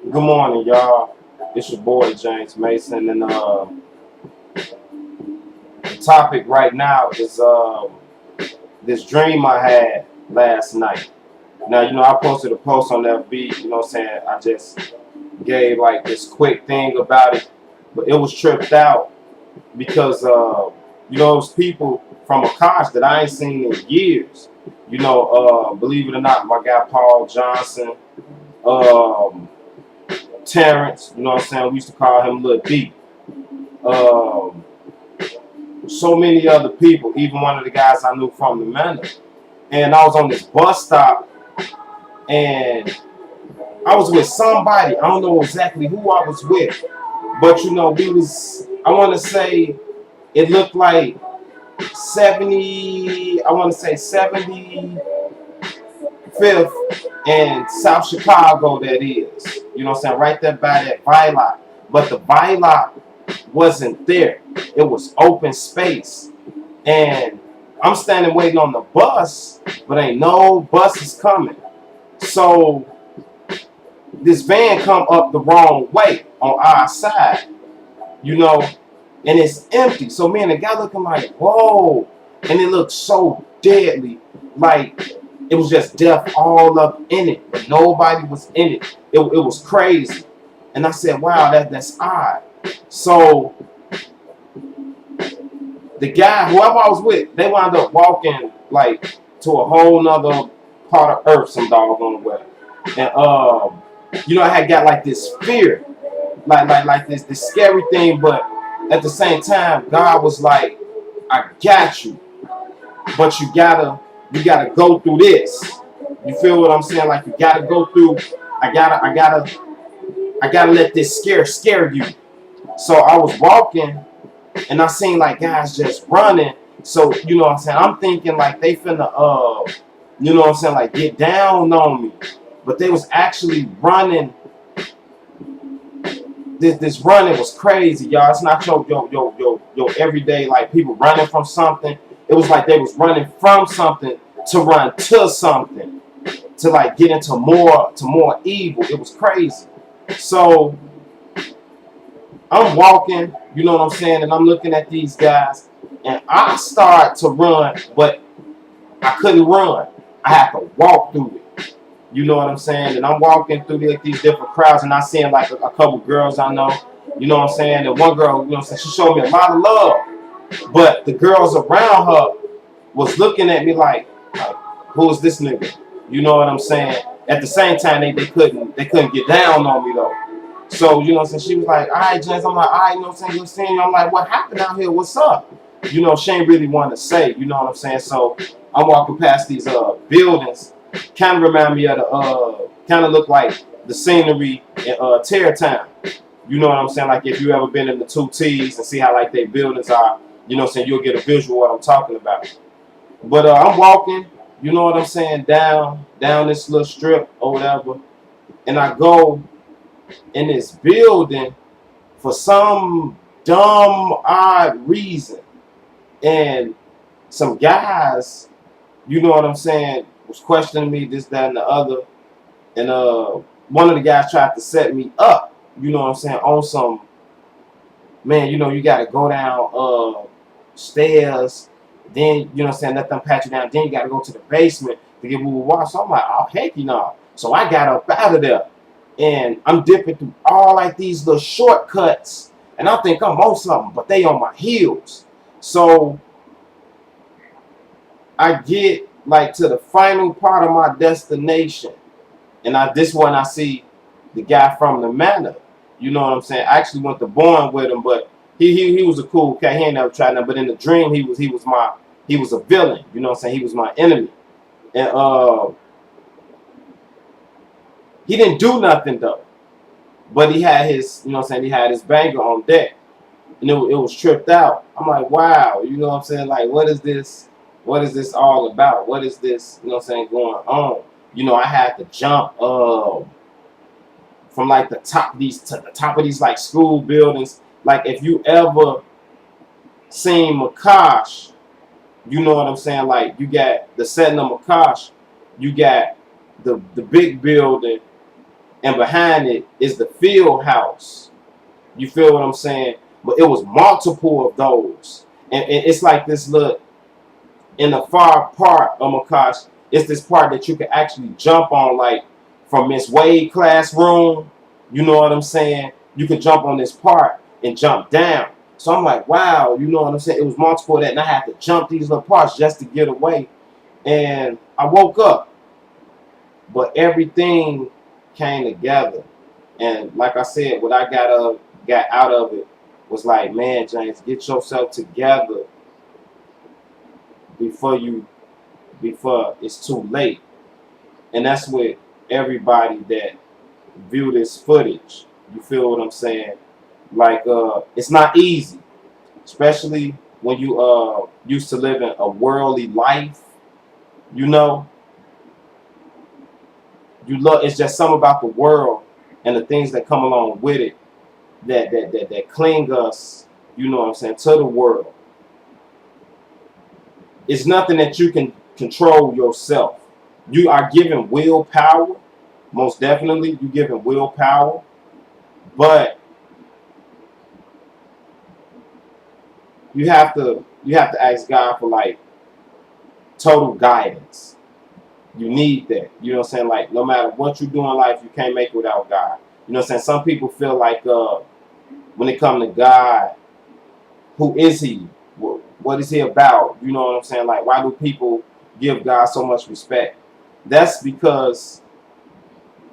Good morning, y'all. It's your boy James Mason, and the topic right now is this dream I had last night. Now, I posted a post on FB. You know what I'm saying? I just gave like this quick thing about it, but it was tripped out because it was people from a college that I ain't seen in years. Believe it or not, my guy Paul Johnson, um, Terrence. You know what I'm saying? We used to call him Lil D. Um, so many other people, even one of the guys I knew from the Manor. And I was on this bus stop, and I was with somebody. I don't know exactly who I was with, but we was. I want to say it looked like 70. I want to say 75th and South Chicago. That is, what I'm saying, right there by that Vilock. But the Vilock wasn't there. It was open space, and I'm standing waiting on the bus, but ain't no buses coming. So this van come up the wrong way on our side, and it's empty. So me and the guy looking like, whoa, and it looked so deadly, like it was just death all up in it, but nobody was in it. It was crazy, and I said, wow, that's odd. So the guy, whoever I was with, they wound up walking like to a whole nother part of Earth, some doggone way. And I had got like this fear, like this scary thing, but at the same time, God was like, I got you, but you gotta go through this. You feel what I'm saying? Like you gotta go through. I gotta let this scare you. So I was walking, and I seen like guys just running. So you know what I'm saying? I'm thinking like they finna like get down on me. But they was actually running. This running was crazy, y'all. It's not your everyday like people running from something. It was like they was running from something to run to something, to like get into more evil. It was crazy. So I'm walking, you know what I'm saying, and I'm looking at these guys, and I start to run, but I couldn't run. I had to walk through it. You know what I'm saying? And I'm walking through like these different crowds, and I seen like a couple girls I know. You know what I'm saying? And one girl, she showed me a lot of love, but the girls around her was looking at me like who is this nigga? You know what I'm saying? At the same time, they couldn't get down on me though. So, you know what I'm saying? She was like, all right, Jens. I'm like, all right, you know what I'm saying? You're seeing. I'm like, what happened out here? What's up? She ain't really want to say, you know what I'm saying? So I'm walking past these buildings. Kind of remind me of the, kind of look like the scenery in Terror Town. You know what I'm saying? Like if you ever been in the two T's and see how like their buildings are, you know what I'm saying? You'll get a visual of what I'm talking about. But I'm walking, you know what I'm saying, down this little strip or whatever. And I go in this building for some dumb, odd reason. And some guys, you know what I'm saying, was questioning me, this, that, and the other. And one of the guys tried to set me up, you know what I'm saying, on some, man, you got to go down stairs. Then, you know what I'm saying, let them pat you down. Then you got to go to the basement to get moved water. So I'm like, oh, heck, So I got up out of there. And I'm dipping through all like these little shortcuts. And I think I'm on something, but they on my heels. So I get like to the final part of my destination. And this one I see the guy from the Manor. You know what I'm saying? I actually went to Bourne with him, but he was a cool cat. He ain't never tried nothing. But in the dream, he was a villain. You know what I'm saying? He was my enemy. And he didn't do nothing though. But he had his, you know what I'm saying, he had his banger on deck. And it was tripped out. I'm like, wow, you know what I'm saying? Like, what is this? What is this all about? What is this, you know what I'm saying, going on? I had to jump from like the top of these like school buildings. Like if you ever seen Makash, you know what I'm saying? Like you got the setting of Makash, You got the big building, and behind it is the field house. You feel what I'm saying? But it was multiple of those. And it's like this look in the far part of Makash, it's this part that you can actually jump on, like from Miss Wade classroom. You know what I'm saying? You could jump on this part and jump down. So I'm like, wow, you know what I'm saying? It was multiple of that, and I had to jump these little parts just to get away. And I woke up, but everything came together. And like I said, what I got out of it was like, man, James, get yourself together before it's too late. And that's with everybody that view this footage. You feel what I'm saying? Like it's not easy, especially when you used to live in a worldly life. You know, you love, it's just something about the world and the things that come along with it that cling us, you know what I'm saying, to the world. It's nothing that you can control yourself. You are given willpower, most definitely. You're given willpower, but you have to ask God for like total guidance. You need that. You know what I'm saying? Like no matter what you do in life, you can't make it without God. You know what I'm saying? Some people feel like when it comes to God, who is he? What is he about? You know what I'm saying? Like, why do people give God so much respect? That's because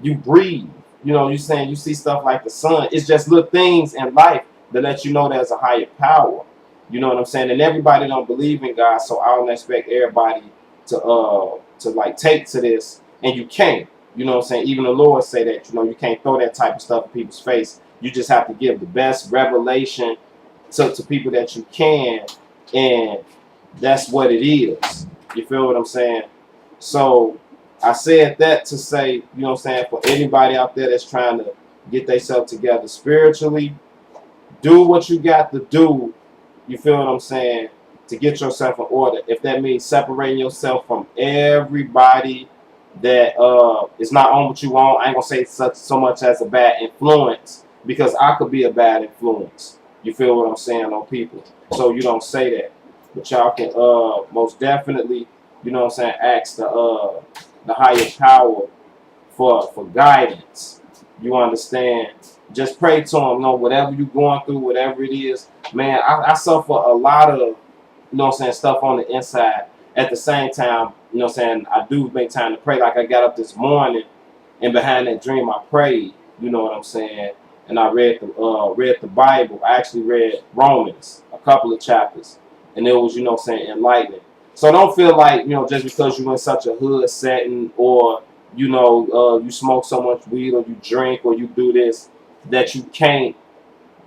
you breathe. You know, you're saying you see stuff like the sun. It's just little things in life that let you know there's a higher power. You know what I'm saying? And everybody don't believe in God, so I don't expect everybody to like take to this. And you can't. You know what I'm saying? Even the Lord say that, you know, you can't throw that type of stuff in people's face. You just have to give the best revelation to people that you can, and that's what it is. You feel what I'm saying? So I said that to say, you know what I'm saying, for anybody out there that's trying to get themselves together spiritually, do what you got to do, you feel what I'm saying, to get yourself in order. If that means separating yourself from everybody that is not on what you want, I ain't gonna say so much as a bad influence, because I could be a bad influence. You feel what I'm saying, on people. So you don't say that. But y'all can most definitely, you know what I'm saying, ask the higher power for guidance. You understand? Just pray to him. You know, whatever you're going through, whatever it is. Man, I suffer a lot of, you know what I'm saying, stuff on the inside. At the same time, you know what I'm saying, I do make time to pray. Like I got up this morning, and behind that dream I prayed, you know what I'm saying, and I read the Bible. I actually read Romans, a couple of chapters, and it was, you know what I'm saying, enlightening. So don't feel like, you know, just because you're in such a hood setting, or, you know, you smoke so much weed, or you drink, or you do this, that you can't,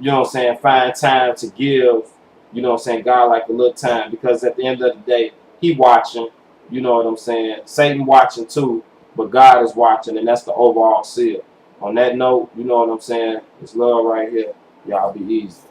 you know what I'm saying, find time to give, you know what I'm saying, God like a little time. Because at the end of the day, he watching, you know what I'm saying, Satan watching too, but God is watching, and that's the overall seal. On that note, you know what I'm saying, it's love right here. Y'all be easy.